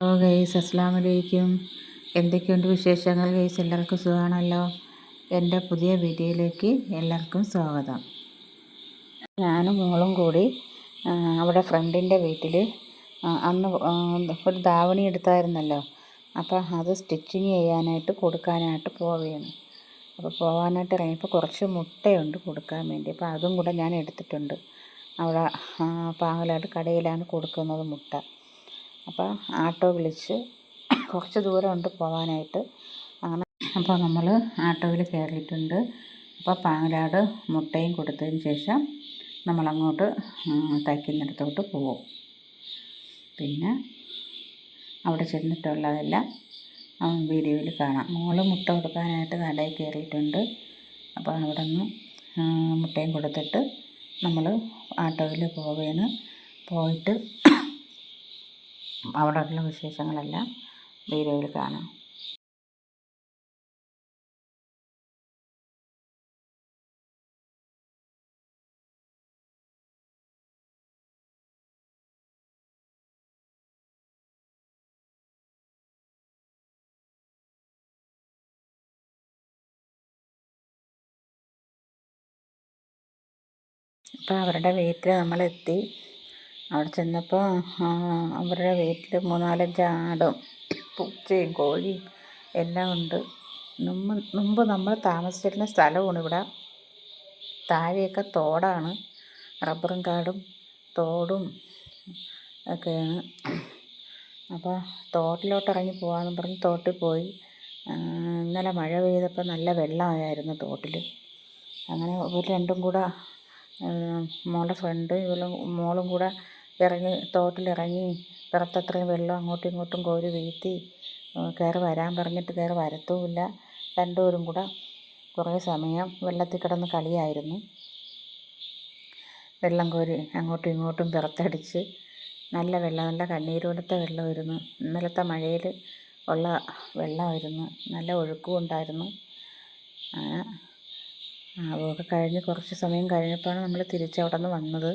Hello guys, അസ്സലാമു അലൈക്കും. എന്തൊക്കെയുണ്ട് വിശേഷങ്ങൾ ഗൈസ്? എല്ലാവർക്കും സുഖമാണല്ലോ. എൻ്റെ പുതിയ വീഡിയോയിലേക്ക് എല്ലാവർക്കും സ്വാഗതം. ഞാനും മോളും കൂടി അവിടെ ഫ്രണ്ടിൻ്റെ വീട്ടിൽ അന്ന് ഒരു ധാവണി എടുത്തായിരുന്നല്ലോ. അപ്പോൾ അത് സ്റ്റിച്ചിങ് ചെയ്യാനായിട്ട് കൊടുക്കാനായിട്ട് പോവുകയാണ്. അപ്പോൾ പോകാനായിട്ട് ഇറങ്ങിയപ്പോൾ കുറച്ച് മുട്ടയുണ്ട് കൊടുക്കാൻ വേണ്ടി. അപ്പോൾ അതും കൂടെ ഞാൻ എടുത്തിട്ടുണ്ട്. അവിടെ പാങ്ങലായിട്ട് കടയിലാണ് കൊടുക്കുന്നത് മുട്ട. അപ്പോൾ ആട്ടോ വിളിച്ച് കുറച്ച് ദൂരമുണ്ട് പോകാനായിട്ട്. അങ്ങനെ അപ്പോൾ നമ്മൾ ആട്ടോയിൽ കയറിയിട്ടുണ്ട്. അപ്പോൾ പാങ്ങലാട് മുട്ടയും കൊടുത്തതിന് ശേഷം നമ്മളങ്ങോട്ട് തയ്ക്കുന്നിടത്തോട്ട് പോകും. പിന്നെ അവിടെ ചെന്നിട്ടുള്ളതെല്ലാം വീഡിയോയിൽ കാണാം. മോള് മുട്ട കൊടുക്കാനായിട്ട് കടയിൽ കയറിയിട്ടുണ്ട്. അപ്പോൾ അവിടെ നിന്ന് മുട്ടയും കൊടുത്തിട്ട് നമ്മൾ ആട്ടോയിൽ പോവുകയാണ്. പോയിട്ട് അവിടെയുള്ള വിശേഷങ്ങളെല്ലാം വീഡിയോയിൽ കാണാം. അപ്പോൾ അവരുടെ വീട്ടിൽ നമ്മളെത്തി. അവിടെ ചെന്നപ്പോൾ അവരുടെ വീട്ടിൽ 3-4 ആടും പൂച്ചയും കോഴിയും എല്ലാം ഉണ്ട്. മുമ്പ് നമ്മൾ താമസിച്ചിരുന്ന സ്ഥലമാണ് ഇവിടെ. താഴെയൊക്കെ തോടാണ്, റബ്ബറും കാടും തോടും ഒക്കെയാണ്. അപ്പോൾ തോട്ടിലോട്ട് ഇറങ്ങി പോകാമെന്ന് പറഞ്ഞ് തോട്ടിൽ പോയി. ഇന്നലെ മഴ പെയ്തപ്പോൾ നല്ല വെള്ളമായിരുന്നു തോട്ടിൽ. അങ്ങനെ ഇവർ രണ്ടും കൂടെ, മോളുടെ ഫ്രണ്ട് മോളും കൂടെ ഇറങ്ങി തോട്ടിലിറങ്ങി പുറത്തത്രയും വെള്ളം അങ്ങോട്ടും ഇങ്ങോട്ടും കോരി വീഴ്ത്തി കയറി വരാൻ പറഞ്ഞിട്ട് കയറി വരത്തുമില്ല. രണ്ടുപേരും കൂടെ കുറേ സമയം വെള്ളത്തിൽ കിടന്ന് കളിയായിരുന്നു. വെള്ളം കോരി അങ്ങോട്ടും ഇങ്ങോട്ടും പുറത്തടിച്ച് നല്ല വെള്ളം, നല്ല കണ്ണീരോലത്തെ വെള്ളമായിരുന്നു. ഇന്നലത്തെ മഴയിൽ ഉള്ള വെള്ളമായിരുന്നു. നല്ല ഒഴുക്കും ഉണ്ടായിരുന്നു. അതൊക്കെ കഴിഞ്ഞ് കുറച്ച് സമയം കഴിഞ്ഞപ്പോഴാണ് നമ്മൾ തിരിച്ചവിടെ നിന്ന് വന്നത്.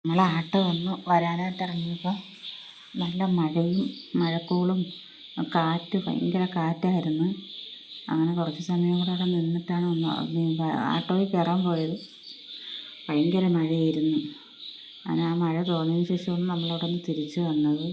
നമ്മൾ ആട്ടോ വന്ന് വരാനായിട്ട് ഇറങ്ങിയപ്പോൾ നല്ല മഴയും മഴക്കോളും കാറ്റ്, ഭയങ്കര കാറ്റായിരുന്നു. അങ്ങനെ കുറച്ച് സമയം കൂടെ അവിടെ നിന്നിട്ടാണ് ആട്ടോയിൽ കയറാൻ പോയത്. ഭയങ്കര മഴയായിരുന്നു. അങ്ങനെ ആ മഴ തോന്നിയതിന് ശേഷമാണ് നമ്മളവിടെ നിന്ന് തിരിച്ച് വന്നത്.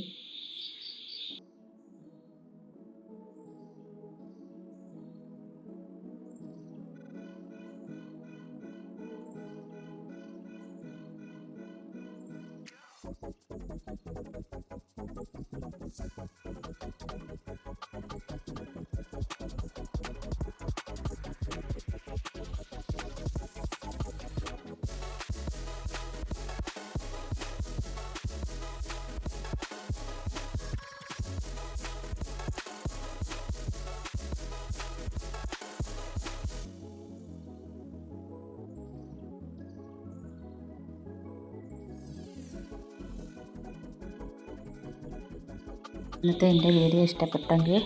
ഇന്നത്തെ എൻ്റെ വീഡിയോ ഇഷ്ടപ്പെട്ടെങ്കിൽ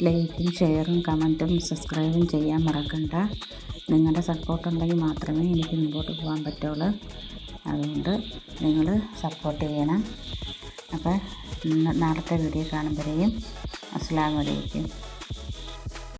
ലൈക്കും ഷെയറും കമൻറ്റും സബ്സ്ക്രൈബും ചെയ്യാൻ മറക്കണ്ട. നിങ്ങളുടെ സപ്പോർട്ട് ഉണ്ടെങ്കിൽ മാത്രമേ എനിക്ക് മുമ്പോട്ട് പോകാൻ പറ്റുള്ളൂ. അതുകൊണ്ട് നിങ്ങൾ സപ്പോർട്ട് ചെയ്യണം. അപ്പോൾ നാളത്തെ വീഡിയോ കാണുമ്പോഴേക്കും അസ്സലാമു അലൈക്കും.